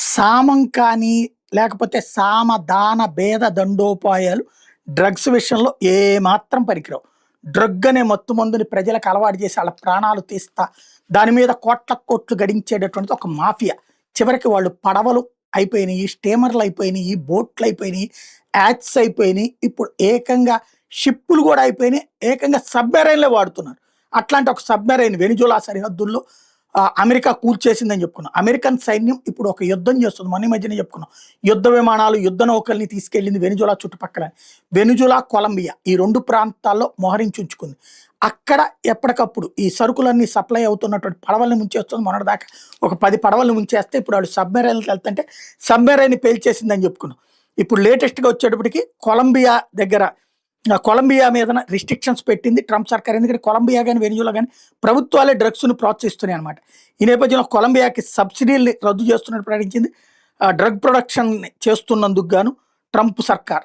సామం కానీ, లేకపోతే సామ, దాన, భేద, దండోపాయాలు డ్రగ్స్ విషయంలో ఏమాత్రం పనికిరావు. డ్రగ్ అనే మత్తు మందుని ప్రజలకు అలవాటు చేసి ఆళ్ళ ప్రాణాలు తీస్తా, దాని మీద కోట్లకు కోట్లు గడించేటటువంటిది ఒక మాఫియా. చివరికి వాళ్ళు పడవలు అయిపోయినియి, స్టీమర్‌లు అయిపోయినియి, బోట్‌లు అయిపోయినియి, యాచ్స్ అయిపోయినియి. ఇప్పుడు ఏకంగా షిప్పులు గూడా అయిపోయినియి. ఏకంగా సబ్‌మెరైన్‌లే వాడుతున్నారు. అట్లాంటి ఒక సబ్‌మెరైన్ వెనిజులా సరిహద్దుల్లో అమెరికా కూల్చేసిందని చెప్పుకున్నాం. అమెరికన్ సైన్యం ఇప్పుడు ఒక యుద్ధం చేస్తుంది. మొన్న ఈ మధ్యనే చెప్పుకున్నాం. యుద్ధ విమానాలు, యుద్ధ నౌకల్ని తీసుకెళ్ళింది వెనిజులా చుట్టుపక్కల. వెనిజులా, కొలంబియా ఈ 2 ప్రాంతాల్లో మోహరించి ఉంచుకుంది. అక్కడ ఎప్పటికప్పుడు ఈ సరుకులన్నీ సప్లై అవుతున్నటువంటి పడవల్ని ముంచేస్తుంది. మొన్నటిదాకా ఒక 10 పడవల్ని ముంచేస్తే ఇప్పుడు వాళ్ళు సబ్‌మెరైన్‌లకి వెళ్తుంటే సబ్‌మెరైన్‌ని పేల్చేసిందని చెప్పుకున్నాం. ఇప్పుడు లేటెస్ట్‌గా వచ్చేటప్పటికి కొలంబియా దగ్గర కొలంబియా మీదన రిస్ట్రిక్షన్స్ పెట్టింది ట్రంప్ సర్కార్. ఎందుకంటే కొలంబియా గాని, వెనిజులా గాని ప్రభుత్వాలే డ్రగ్స్‌ని ప్రోత్సహిస్తున్నాయన్నమాట. ఈ నేపథ్యంలో కొలంబియాకి సబ్సిడీల్ని రద్దు చేస్తున్నట్టు ప్రకటించింది. డ్రగ్ ప్రొడక్షన్ చేస్తున్నందుకు గాను ట్రంప్ సర్కార్.